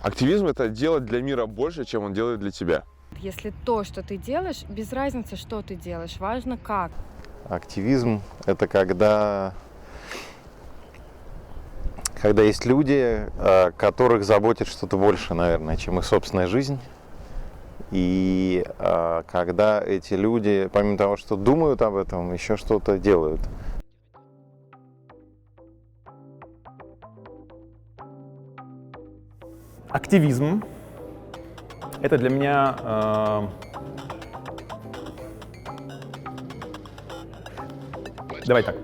Активизм – это делать для мира больше, чем он делает для тебя. Если то, что ты делаешь, без разницы, что ты делаешь, важно как. Активизм – это когда есть люди, которых заботит что-то больше, наверное, чем их собственная жизнь. И когда эти люди, помимо того, что думают об этом, еще что-то делают. Активизм – это для меня давай так.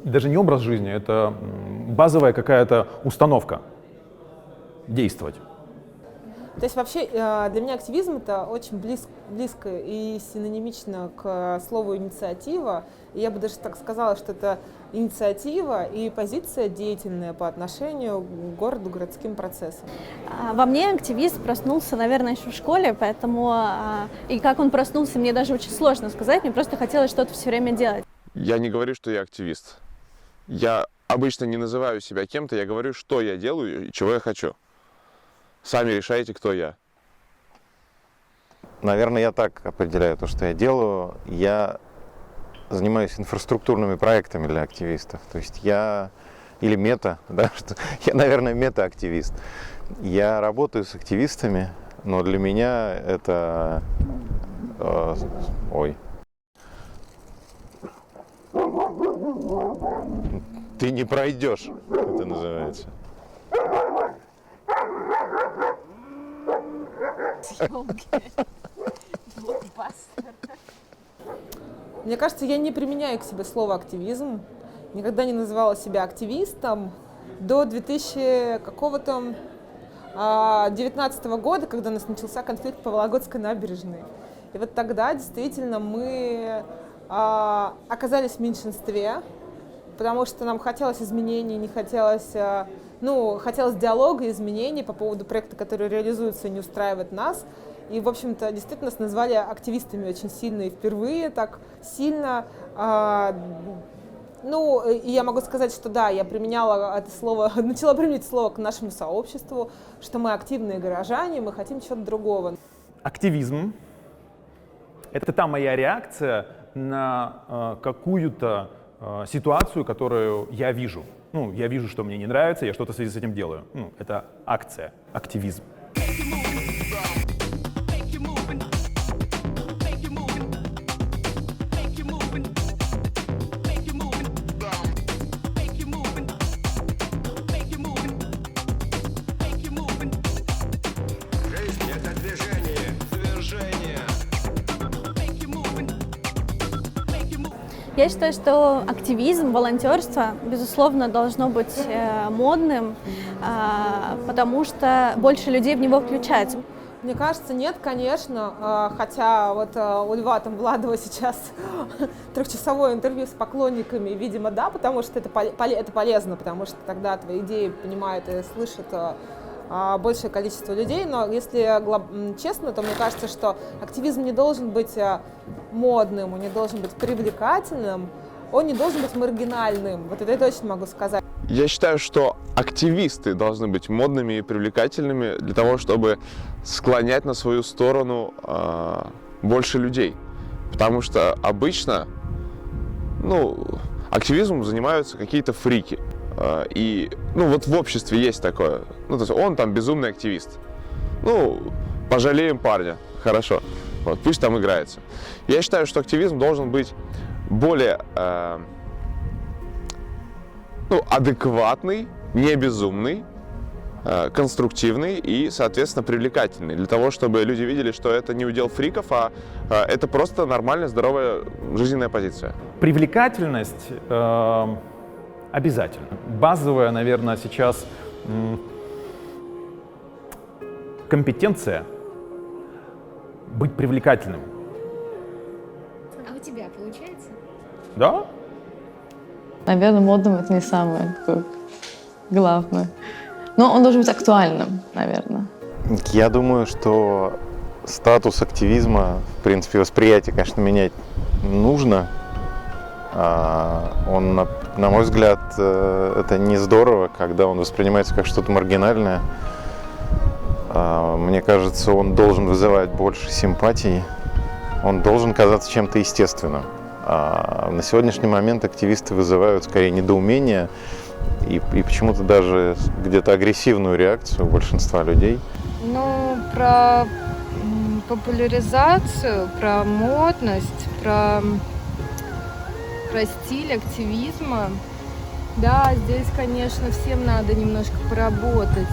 Даже не образ жизни, это базовая какая-то установка действовать. То есть вообще для меня активизм это очень близко и синонимично к слову инициатива. И я бы даже так сказала, что это инициатива и позиция деятельная по отношению к городу, городским процессам. Во мне активизм проснулся, наверное, еще в школе, поэтому и как он проснулся, мне даже очень сложно сказать, мне просто хотелось что-то все время делать. Я не говорю, что я активист. Я обычно не называю себя кем-то, я говорю, что я делаю и чего я хочу. Сами решайте, кто я. Наверное, я так определяю то, что я делаю. Я занимаюсь инфраструктурными проектами для активистов. То есть я, или я, наверное, мета-активист. Я работаю с активистами, но для меня это... Ты не пройдешь, это называется. Мне кажется, я не применяю к себе слово активизм, никогда не называла себя активистом до 2019 года, когда у нас начался конфликт по Вологодской набережной. И вот тогда действительно мы оказались в меньшинстве, потому что нам хотелось изменений, не хотелось, хотелось диалога и изменений по поводу проекта, который реализуется и не устраивает нас. И, в общем-то, действительно нас назвали активистами очень сильно и впервые так сильно. И я могу сказать, что да, я применяла это слово, начала применять слово к нашему сообществу, что мы активные горожане, мы хотим чего-то другого. Активизм – это та моя реакция на какую-то ситуацию, которую я вижу. Я вижу, что мне не нравится, я что-то в связи с этим делаю. Это акция, активизм. Я считаю, что активизм, волонтерство, безусловно, должно быть модным, потому что больше людей в него включается. Мне кажется, нет, конечно, хотя вот у Льва Владова сейчас трехчасовое интервью с поклонниками, видимо, да, потому что это полезно, потому что тогда твои идеи понимают и слышат большее количество людей, но если честно, то мне кажется, что активизм не должен быть модным, он не должен быть привлекательным, он не должен быть маргинальным, вот это я точно могу сказать. Я считаю, что активисты должны быть модными и привлекательными для того, чтобы склонять на свою сторону больше людей. Потому что обычно, активизмом занимаются какие-то фрики. И, вот в обществе есть такое. То есть он там безумный активист. Пожалеем парня. Хорошо. Вот, пусть там играется. Я считаю, что активизм должен быть более адекватный, не безумный, конструктивный и, соответственно, привлекательный. Для того, чтобы люди видели, что это не удел фриков, а это просто нормальная, здоровая жизненная позиция. Привлекательность обязательно. Базовая, наверное, сейчас компетенция быть привлекательным. А у тебя получается? Да? Наверное, модным это не самое такое главное. Но он должен быть актуальным, наверное. Я думаю, что статус активизма, в принципе, восприятие, конечно, менять нужно. Он, на мой взгляд, это не здорово, когда он воспринимается как что-то маргинальное. Мне кажется, он должен вызывать больше симпатий, он должен казаться чем-то естественным. На сегодняшний момент активисты вызывают скорее недоумение и почему-то даже где-то агрессивную реакцию у большинства людей. Ну, про популяризацию, про модность, про стиль активизма. Да, здесь, конечно, всем надо немножко поработать.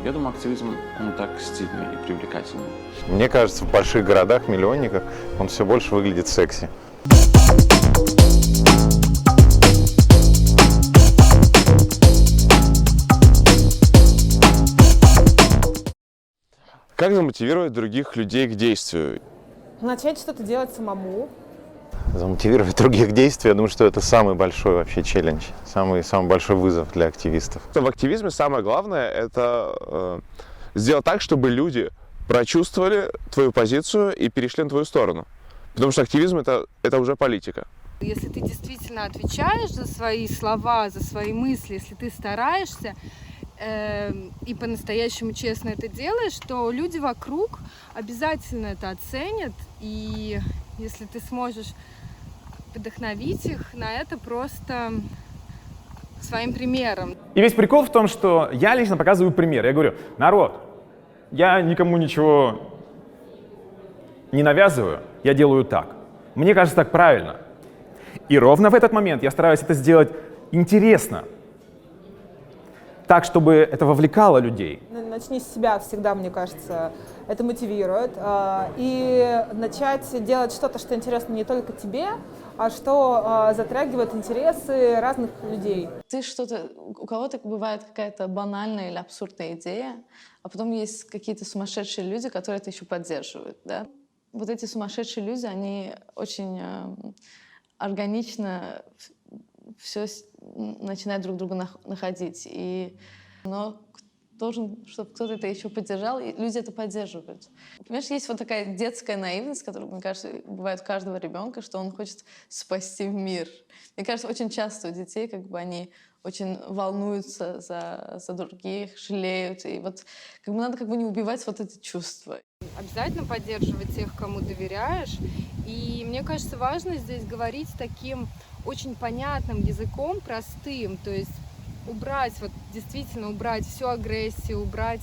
Я думаю, активизм, он так стильный и привлекательный. Мне кажется, в больших городах, миллионниках, он все больше выглядит секси. Как замотивировать других людей к действию? Начать что-то делать самому. Замотивировать других действий, я думаю, что это самый большой вообще челлендж, самый большой вызов для активистов. В активизме самое главное – это сделать так, чтобы люди прочувствовали твою позицию и перешли на твою сторону. Потому что активизм – это уже политика. Если ты действительно отвечаешь за свои слова, за свои мысли, если ты стараешься и по-настоящему честно это делаешь, то люди вокруг обязательно это оценят. И если ты сможешь вдохновить их на это просто своим примером. И весь прикол в том, что я лично показываю пример. Я говорю: народ, я никому ничего не навязываю, я делаю так. Мне кажется, так правильно. И ровно в этот момент я стараюсь это сделать интересно, так, чтобы это вовлекало людей. Начни с себя всегда, мне кажется, это мотивирует. И начать делать что-то, что интересно не только тебе, а что затрагивает интересы разных людей. Ты что-то, у кого-то бывает какая-то банальная или абсурдная идея, а потом есть какие-то сумасшедшие люди, которые это еще поддерживают, да? Вот эти сумасшедшие люди, они очень органично все начинают друг друга находить. Но должен, чтобы кто-то это еще поддержал, и люди это поддерживают. Понимаешь, есть вот такая детская наивность, которая, мне кажется, бывает у каждого ребенка, что он хочет спасти мир. Мне кажется, очень часто у детей они очень волнуются за других, жалеют. И вот надо не убивать вот это чувство. Обязательно поддерживать тех, кому доверяешь. И мне кажется, важно здесь говорить таким очень понятным языком, простым. То есть действительно убрать всю агрессию, убрать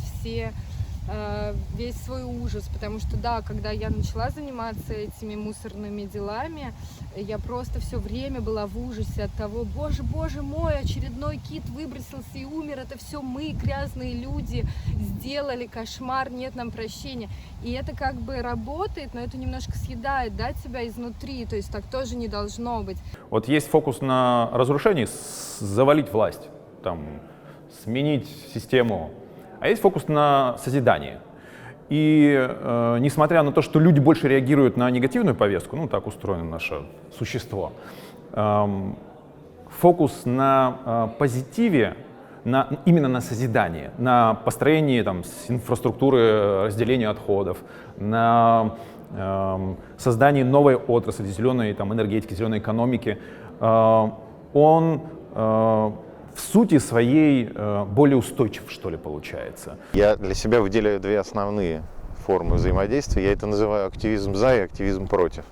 весь свой ужас. Потому что, да, когда я начала заниматься этими мусорными делами, я просто все время была в ужасе от того: боже мой, очередной кит выбросился и умер, это все мы, грязные люди, сделали, кошмар, нет нам прощения. И это работает, но это немножко съедает, да, тебя изнутри, то есть так тоже не должно быть. Вот есть фокус на разрушении, завалить власть, сменить систему, а есть фокус на созидании. И несмотря на то, что люди больше реагируют на негативную повестку, так устроено наше существо, фокус на позитиве, именно на созидании, на построении инфраструктуры разделения отходов, на создании новой отрасли, зеленой энергетики, зеленой экономики, он в сути своей более устойчив, что ли, получается. Я для себя выделяю две основные формы взаимодействия. Я это называю активизм за и активизм против.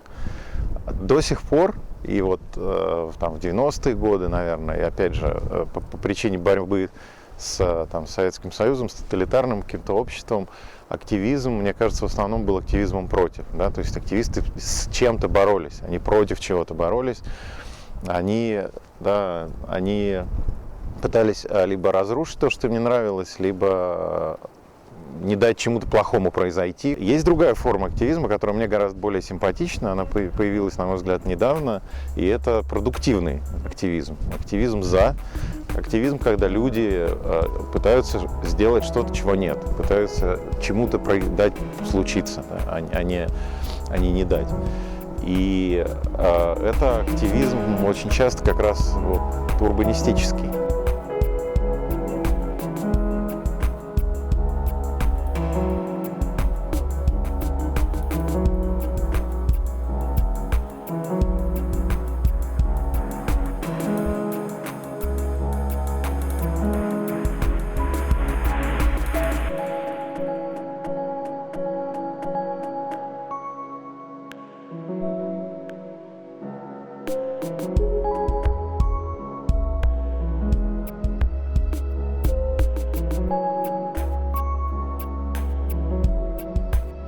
До сих пор, и в 90-е годы, наверное, и опять же по причине борьбы с Советским Союзом, с тоталитарным каким-то обществом, активизм, мне кажется, в основном был активизмом против. Да? То есть активисты с чем-то боролись, они против чего-то боролись, они пытались либо разрушить то, что мне нравилось, либо не дать чему-то плохому произойти. Есть другая форма активизма, которая мне гораздо более симпатична. Она появилась, на мой взгляд, недавно. И это продуктивный активизм. Активизм за. Активизм, когда люди пытаются сделать что-то, чего нет. Пытаются чему-то дать случиться, да, а не дать. И это активизм очень часто как раз вот, урбанистический.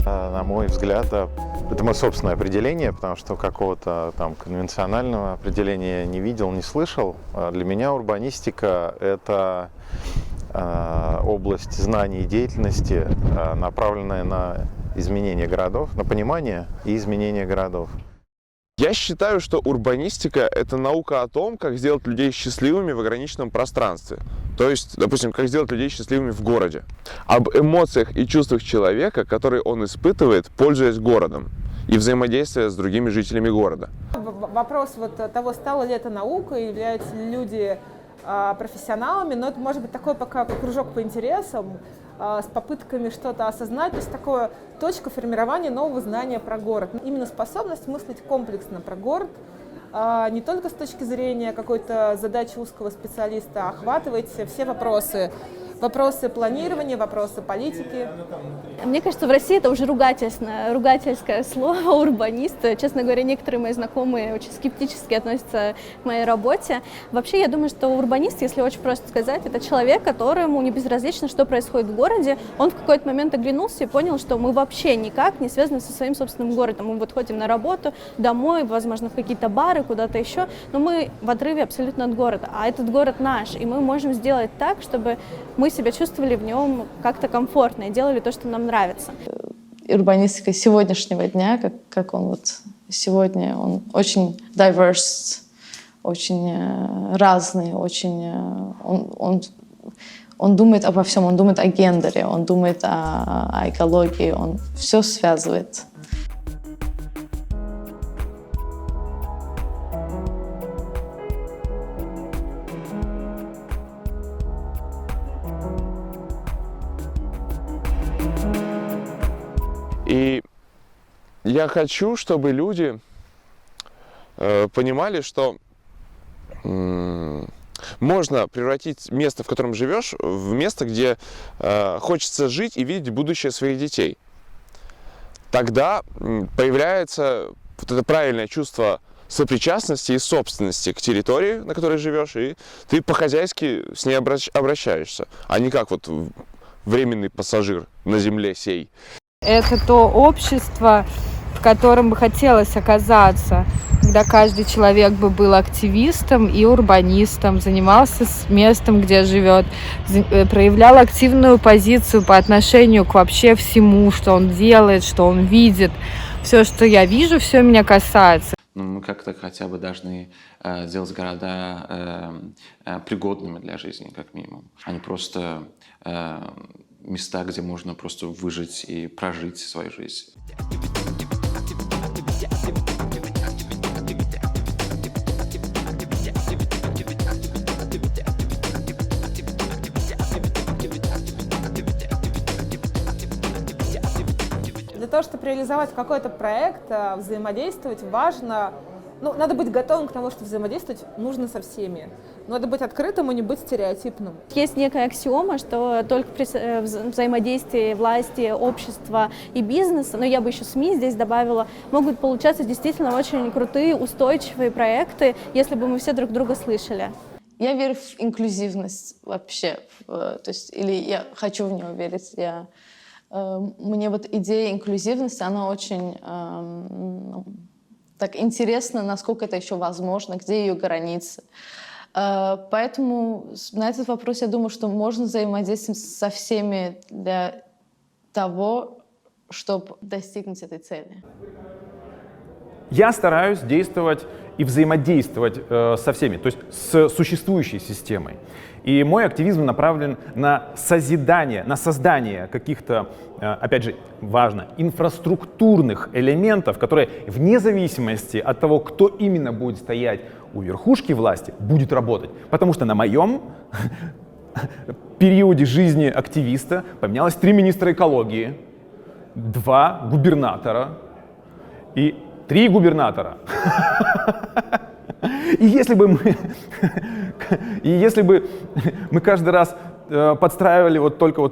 На мой взгляд, это мое собственное определение, потому что какого-то там конвенционального определения не видел, не слышал. Для меня урбанистика – это область знаний и деятельности, направленная на изменение городов, на понимание и изменение городов. Я считаю, что урбанистика – это наука о том, как сделать людей счастливыми в ограниченном пространстве. То есть, допустим, как сделать людей счастливыми в городе. Об эмоциях и чувствах человека, которые он испытывает, пользуясь городом, и взаимодействуя с другими жителями города. Вопрос вот того, стало ли это наукой, являются ли люди профессионалами, но это может быть такой пока кружок по интересам, с попытками что-то осознать, то есть такое точка формирования нового знания про город. Именно способность мыслить комплексно про город, не только с точки зрения какой-то задачи узкого специалиста, а охватывать все вопросы. Вопросы планирования, вопросы политики. Мне кажется, в России это уже ругательское слово урбанист. Честно говоря, некоторые мои знакомые очень скептически относятся к моей работе. Вообще, я думаю, что урбанист, если очень просто сказать, это человек, которому не безразлично, что происходит в городе. Он в какой-то момент оглянулся и понял, что мы вообще никак не связаны со своим собственным городом. Мы вот ходим на работу, домой, возможно, в какие-то бары, куда-то еще, но мы в отрыве абсолютно от города. А этот город наш, и мы можем сделать так, чтобы мы себя чувствовали в нем как-то комфортно и делали то, что нам нравится. Урбанистика сегодняшнего дня, как он вот сегодня, он очень diverse, очень разный, очень... Он думает обо всем, он думает о гендере, он думает о экологии, он все связывает. И я хочу, чтобы люди понимали, что можно превратить место, в котором живешь, в место, где хочется жить и видеть будущее своих детей. Тогда появляется вот это правильное чувство сопричастности и собственности к территории, на которой живешь, и ты по-хозяйски с ней обращаешься, а не как вот временный пассажир на земле сей. Это то общество, в котором бы хотелось оказаться, когда каждый человек бы был активистом и урбанистом, занимался с местом, где живет, проявлял активную позицию по отношению к вообще всему, что он делает, что он видит. Все, что я вижу, все меня касается. Но мы как-то хотя бы должны сделать города пригодными для жизни, как минимум, а не просто места, где можно просто выжить и прожить свою жизнь. Для того, чтобы реализовать какой-то проект, взаимодействовать важно, надо быть готовым к тому, что взаимодействовать нужно со всеми. Надо быть открытым и не быть стереотипным. Есть некая аксиома, что только при взаимодействии власти, общества и бизнеса, но я бы еще СМИ здесь добавила, могут получаться действительно очень крутые, устойчивые проекты, если бы мы все друг друга слышали. Я верю в инклюзивность вообще, то есть, или я хочу в нее верить. Мне вот идея инклюзивности, она очень так интересно, насколько это еще возможно, где ее границы. Поэтому на этот вопрос я думаю, что можно взаимодействовать со всеми для того, чтобы достигнуть этой цели. Я стараюсь действовать и взаимодействовать со всеми, то есть с существующей системой. И мой активизм направлен на созидание, на создание каких-то, опять же, важно, инфраструктурных элементов, которые вне зависимости от того, кто именно будет стоять у верхушки власти, будет работать. Потому что на моем периоде жизни активиста поменялось 3 министра экологии, 2 губернатора и 3 губернатора. И если бы мы каждый раз подстраивали только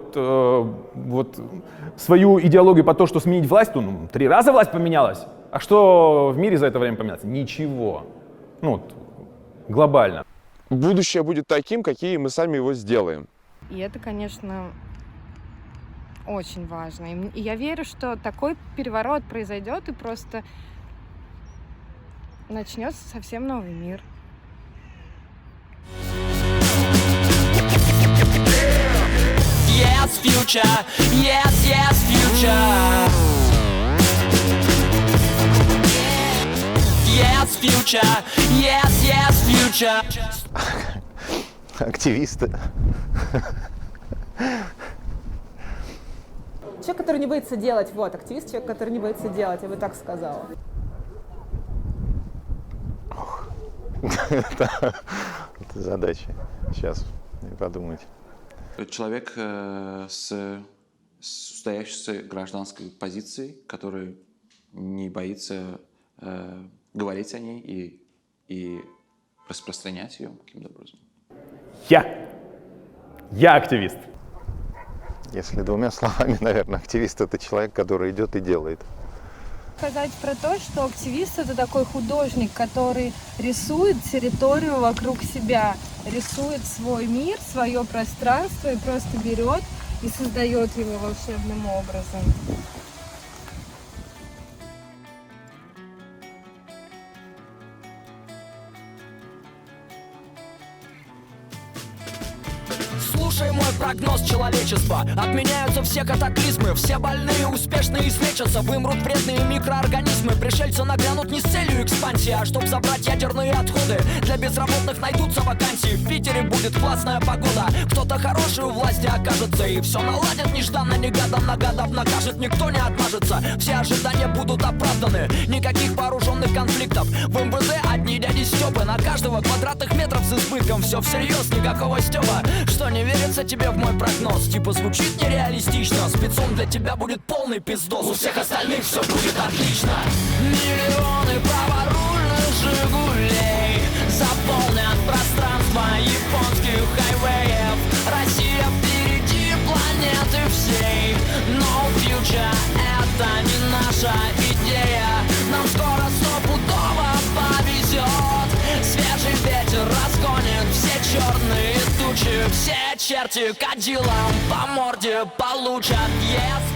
свою идеологию под то, что сменить власть, то 3 раза власть поменялась. А что в мире за это время поменялось? Ничего. Глобально. Будущее будет таким, какие мы сами его сделаем. И это, конечно, очень важно. И я верю, что такой переворот произойдет, и просто начнется совсем новый мир. Yes, future. Yes, yes, future. Yes, future. Yes, yes, future. Активисты. Человек, который не боится делать, активист, человек, который не боится делать, я бы так сказала. Это задача. Сейчас подумать. Человек стоящий с гражданской позицией, который не боится говорить о ней и распространять ее каким-то образом. Я активист. Если 2 словами, наверное, активист — это человек, который идет и делает. Сказать про то, что активист — это такой художник, который рисует территорию вокруг себя, рисует свой мир, свое пространство и просто берет и создает его волшебным образом. Слушай мой прогноз человечества. Отменяются все катаклизмы. Все больные успешно излечатся. Вымрут вредные микроорганизмы. Пришельцы нагрянут не с целью экспансии, а чтоб забрать ядерные отходы. Для безработных найдутся вакансии. В Питере будет классная погода. Кто-то хороший у власти окажется, и все наладят нежданно-негаданно. Гадов накажет, никто не отмажется. Все ожидания будут оправданы. Никаких вооруженных конфликтов. В МВД одни дяди Стёпы. На каждого квадратных метров с избытком. Все всерьез, никакого Стёба. Что не верится тебе в мой прогноз? Типа звучит нереалистично. Спецом для тебя будет полный пиздос. У всех остальных все будет отлично. Миллионы праворульных «Жигулей» заполнят пространство японских хайвеев. Россия впереди планеты всей. No future — это не наша идея. Нам скоро стопудово повезет. Свежий ветер разгонит все черные тучи. Все черти кадилом по морде получат. Yes.